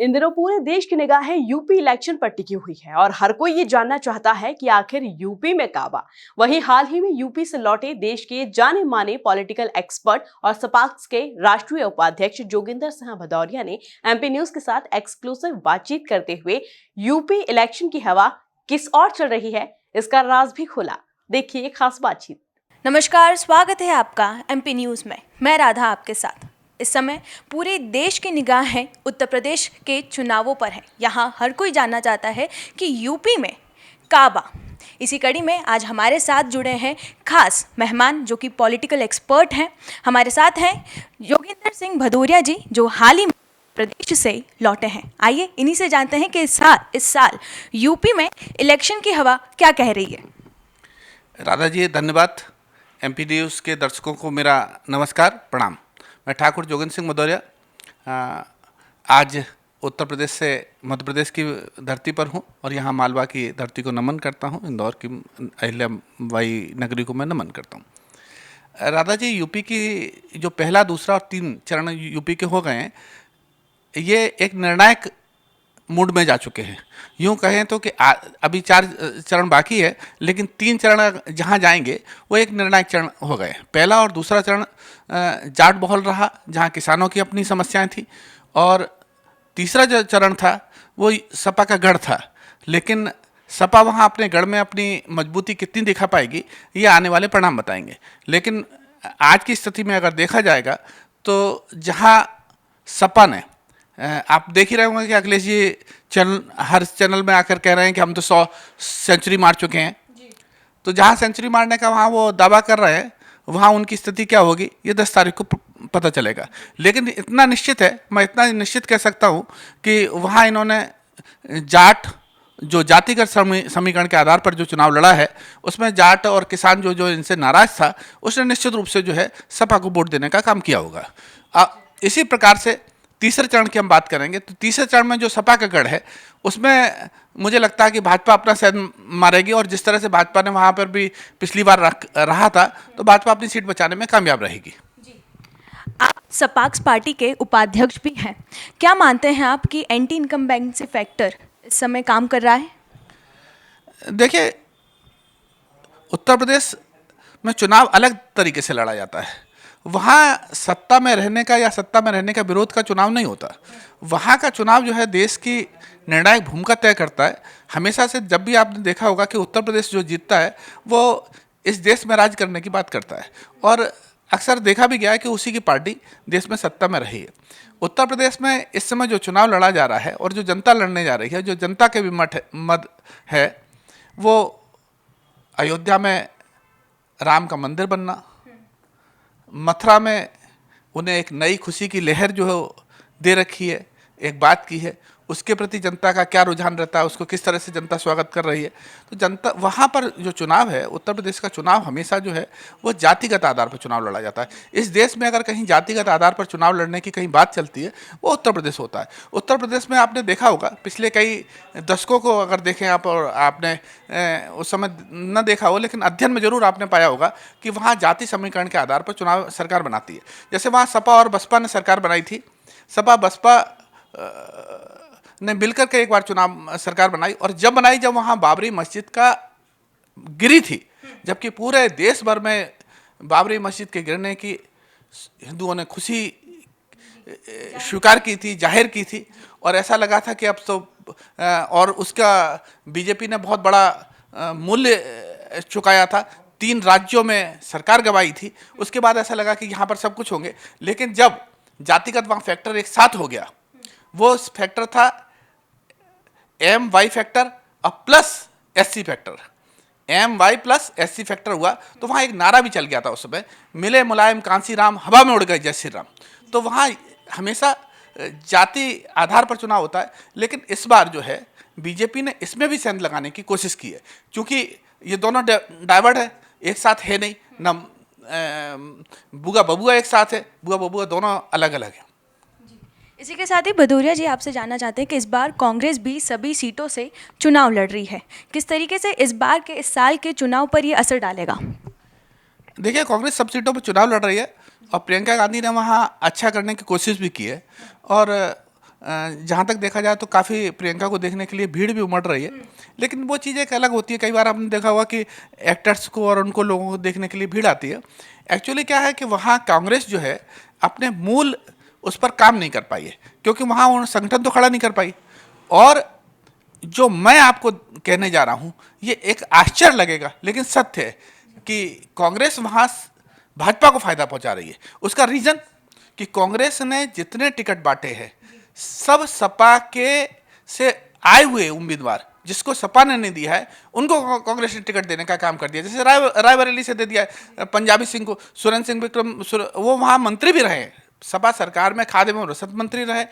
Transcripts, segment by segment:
इन दिनों पूरे देश की निगाहें यूपी इलेक्शन पर टिकी हुई है और हर कोई ये जानना चाहता है कि आखिर यूपी में काबा। वहीं हाल ही में यूपी से लौटे देश के जाने माने पॉलिटिकल एक्सपर्ट और सपाक्स के राष्ट्रीय उपाध्यक्ष जोगिंदर सिंह भदौरिया ने एमपी न्यूज के साथ एक्सक्लूसिव बातचीत करते हुए यूपी इलेक्शन की हवा किस ओर चल रही है इसका राज भी खोला। देखिए खास बातचीत। नमस्कार, स्वागत है आपका एमपी न्यूज़ में। मैं राधा आपके साथ। इस समय पूरे देश की निगाहें उत्तर प्रदेश के चुनावों पर है। यहाँ हर कोई जानना चाहता है कि यूपी में काबा। इसी कड़ी में आज हमारे साथ जुड़े हैं खास मेहमान जो कि पॉलिटिकल एक्सपर्ट हैं। हमारे साथ हैं जोगिंदर सिंह भदौरिया जी, जो हाल ही में प्रदेश से लौटे हैं। आइए इन्हीं से जानते हैं कि इस साल यूपी में इलेक्शन की हवा क्या कह रही है। राधा जी धन्यवाद। एमपी न्यूज़ के दर्शकों को मेरा नमस्कार, प्रणाम। मैं ठाकुर जोगिंदर सिंह भदौरिया आज उत्तर प्रदेश से मध्य प्रदेश की धरती पर हूँ और यहाँ मालवा की धरती को नमन करता हूँ। इंदौर की अहिल्याबाई नगरी को मैं नमन करता हूँ। राधा जी, यूपी की जो पहला, दूसरा और 3 चरण यूपी के हो गए हैं, ये एक निर्णायक मूड में जा चुके हैं। यूँ कहें तो कि अभी 4 चरण बाकी है, लेकिन 3 चरण जहाँ जाएंगे वो एक निर्णायक चरण हो गए। पहला और दूसरा चरण जाट बहुल रहा, जहाँ किसानों की अपनी समस्याएं थी, और तीसरा जो चरण था वो सपा का गढ़ था। लेकिन सपा वहाँ अपने गढ़ में अपनी मजबूती कितनी दिखा पाएगी, ये आने वाले परिणाम बताएंगे। लेकिन आज की स्थिति में अगर देखा जाएगा तो जहाँ सपा ने, आप देख ही रहे होंगे कि अखिलेश जी हर चैनल में आकर कह रहे हैं कि हम तो 100 सेंचुरी मार चुके हैं। तो जहाँ सेंचुरी मारने का वहाँ वो दावा कर रहे हैं, वहाँ उनकी स्थिति क्या होगी ये 10 तारीख को पता चलेगा। लेकिन इतना निश्चित है, मैं इतना निश्चित कह सकता हूँ कि वहाँ इन्होंने जाट, जो जातिगत समीकरण के आधार पर जो चुनाव लड़ा है, उसमें जाट और किसान जो इनसे नाराज था, उसने निश्चित रूप से जो है सपा को वोट देने का काम किया होगा। इसी प्रकार से तीसरे चरण की हम बात करेंगे तो तीसरे चरण में जो सपा का गढ़ है, उसमें मुझे लगता है कि भाजपा अपना सेंध मारेगी, और जिस तरह से भाजपा ने वहाँ पर भी पिछली बार रहा था, तो भाजपा अपनी सीट बचाने में कामयाब रहेगी। आप सपाक्स पार्टी के उपाध्यक्ष भी हैं। क्या मानते हैं आप कि एंटी इनकम्बेंसी फैक्टर इस समय काम कर रहा है? देखिए, उत्तर प्रदेश में चुनाव अलग तरीके से लड़ा जाता है। वहाँ सत्ता में रहने का या सत्ता में रहने का विरोध का चुनाव नहीं होता। वहाँ का चुनाव जो है देश की निर्णायक भूमिका तय करता है। हमेशा से जब भी आपने देखा होगा कि उत्तर प्रदेश जो जीतता है वो इस देश में राज करने की बात करता है, और अक्सर देखा भी गया है कि उसी की पार्टी देश में सत्ता में रही है। उत्तर प्रदेश में इस समय जो चुनाव लड़ा जा रहा है और जो जनता लड़ने जा रही है, जो जनता के भी मत है, वो अयोध्या में राम का मंदिर बनना, मथुरा में उन्हें एक नई खुशी की लहर जो दे रखी है, एक बात की है, उसके प्रति जनता का क्या रुझान रहता है, उसको किस तरह से जनता स्वागत कर रही है। तो जनता वहाँ पर जो चुनाव है, उत्तर प्रदेश का चुनाव हमेशा जो है वो जातिगत आधार पर चुनाव लड़ा जाता है। इस देश में अगर कहीं जातिगत आधार पर चुनाव लड़ने की कहीं बात चलती है, वो उत्तर प्रदेश होता है। उत्तर प्रदेश में आपने देखा होगा पिछले कई दशकों को अगर देखें आप, और आपने उस समय न देखा हो, लेकिन अध्ययन में जरूर आपने पाया होगा कि वहाँ जाति समीकरण के आधार पर चुनाव सरकार बनाती है। जैसे वहाँ सपा और बसपा ने सरकार बनाई थी। सपा बसपा ने मिलकर के एक बार चुनाव सरकार बनाई, और जब बनाई जब वहाँ बाबरी मस्जिद का गिरी थी, जबकि पूरे देश भर में बाबरी मस्जिद के गिरने की हिंदुओं ने खुशी स्वीकार की थी, जाहिर की थी, और ऐसा लगा था कि अब तो और उसका बीजेपी ने बहुत बड़ा मूल्य चुकाया था। 3 राज्यों में सरकार गंवाई थी। उसके बाद ऐसा लगा कि यहाँ पर सब कुछ होंगे, लेकिन जब जातिगत वहाँ फैक्टर एक साथ हो गया, वो फैक्टर था MY फैक्टर और plus SC factor. MY plus SC factor हुआ तो वहाँ एक नारा भी चल गया था उस समय, मिले मुलायम कांसी राम, हवा में उड़ गए जय श्री राम। तो वहाँ हमेशा जाति आधार पर चुनाव होता है, लेकिन इस बार जो है बीजेपी ने इसमें भी सेंध लगाने की कोशिश की है, क्योंकि ये दोनों डाइवर्ट है, एक साथ है नहीं, न बुआ बबुआ एक साथ है, बुआ बबुआ दोनों अलग अलग है। इसी के साथ ही भदौरिया जी आपसे जानना चाहते हैं कि इस बार कांग्रेस भी सभी सीटों से चुनाव लड़ रही है। किस तरीके से इस साल के चुनाव पर ये असर डालेगा? देखिए, कांग्रेस सब सीटों पर चुनाव लड़ रही है और प्रियंका गांधी ने वहाँ अच्छा करने की कोशिश भी की है, और जहाँ तक देखा जाए तो काफ़ी प्रियंका को देखने के लिए भीड़ भी उमड़ रही है, लेकिन वो चीज़ एक अलग होती है। कई बार आपने देखा होगा कि एक्टर्स को और उनको लोगों को देखने के लिए भीड़ आती है। एक्चुअली क्या है कि वहाँ कांग्रेस जो है अपने मूल उस पर काम नहीं कर पाई है, क्योंकि वहाँ उन्होंने संगठन तो खड़ा नहीं कर पाई। और जो मैं आपको कहने जा रहा हूँ ये एक आश्चर्य लगेगा, लेकिन सत्य है कि कांग्रेस वहाँ भाजपा को फायदा पहुँचा रही है। उसका रीज़न कि कांग्रेस ने जितने टिकट बांटे हैं सब सपा के से आए हुए उम्मीदवार जिसको सपा ने नहीं दिया है उनको कांग्रेस ने टिकट देने का काम कर दिया। जैसे रायबरेली से दे दिया है पंजाबी सिंह को, सुरेंद्र सिंह विक्रम, वो वहाँ मंत्री भी रहे, सपा सरकार में खाद्य एवं रसद मंत्री रहे,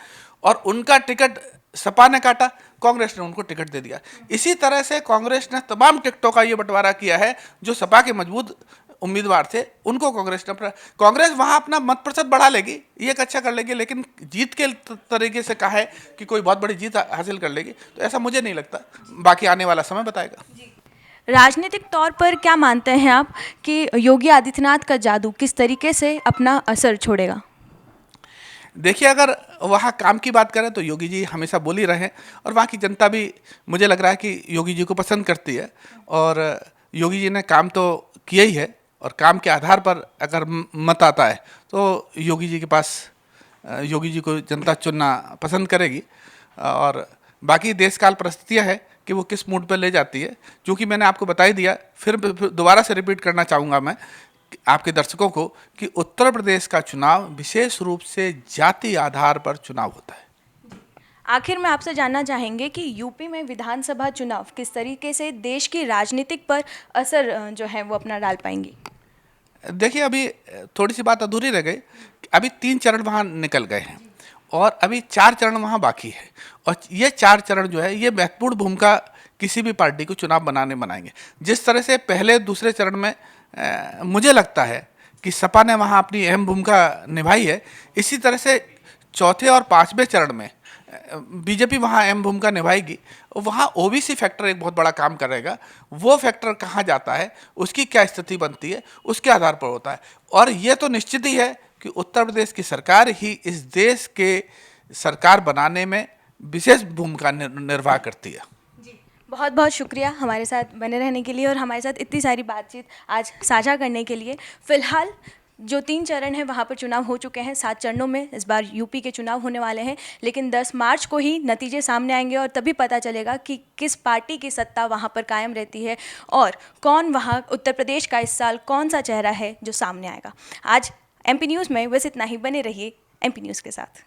और उनका टिकट सपा ने काटा, कांग्रेस ने उनको टिकट दे दिया। इसी तरह से कांग्रेस ने तमाम टिकटों का ये बंटवारा किया है। जो सपा के मजबूत उम्मीदवार थे उनको कांग्रेस वहाँ अपना मत प्रतिशत बढ़ा लेगी, ये एक अच्छा कर लेगी, लेकिन जीत के तरीके से कहा है कि कोई बहुत बड़ी जीत हासिल कर लेगी, तो ऐसा मुझे नहीं लगता। बाकी आने वाला समय बताएगा। राजनीतिक तौर पर क्या मानते हैं आप कि योगी आदित्यनाथ का जादू किस तरीके से अपना असर छोड़ेगा? देखिए, अगर वहाँ काम की बात करें तो योगी जी हमेशा बोल ही रहे हैं, और वहाँ की जनता भी मुझे लग रहा है कि योगी जी को पसंद करती है, और योगी जी ने काम तो किया ही है, और काम के आधार पर अगर मत आता है तो योगी जी के पास योगी जी को जनता चुनना पसंद करेगी। और बाकी देश काल परिस्थितियाँ है कि वो किस मूड पर ले जाती है। क्योंकि मैंने आपको बता ही दिया, फिर दोबारा से रिपीट करना चाहूँगा मैं आपके दर्शकों को कि उत्तर प्रदेश का चुनाव विशेष रूप से जाति आधार पर चुनाव होता है। आखिर में आपसे जानना चाहेंगे कि यूपी में विधानसभा चुनाव किस तरीके से देश की राजनीतिक पर असर जो है वो अपना डाल पाएंगी? देखिए, अभी थोड़ी सी बात अधूरी रह गई। अभी 3 चरण वहाँ निकल गए हैं और अभी 4 चरण वहाँ बाकी है, और ये 4 चरण जो है ये महत्वपूर्ण भूमिका किसी भी पार्टी को चुनाव बनाएंगे। जिस तरह से पहले दूसरे चरण में मुझे लगता है कि सपा ने वहाँ अपनी अहम भूमिका निभाई है, इसी तरह से चौथे और 5वें चरण में बीजेपी वहाँ अहम भूमिका निभाएगी। वहाँ ओबीसी फैक्टर एक बहुत बड़ा काम करेगा। वो फैक्टर कहाँ जाता है, उसकी क्या स्थिति बनती है, उसके आधार पर होता है। और ये तो निश्चित ही है कि उत्तर प्रदेश की सरकार ही इस देश के सरकार बनाने में विशेष भूमिका निर्वाह करती है। बहुत बहुत शुक्रिया हमारे साथ बने रहने के लिए और हमारे साथ इतनी सारी बातचीत आज साझा करने के लिए। फिलहाल जो 3 चरण हैं वहाँ पर चुनाव हो चुके हैं। 7 चरणों में इस बार यूपी के चुनाव होने वाले हैं, लेकिन 10 मार्च को ही नतीजे सामने आएंगे और तभी पता चलेगा कि किस पार्टी की सत्ता वहाँ पर कायम रहती है और कौन वहाँ उत्तर प्रदेश का इस साल कौन सा चेहरा है जो सामने आएगा। आज MP न्यूज़ में बस इतना ही। बने रहिए MP न्यूज़ के साथ।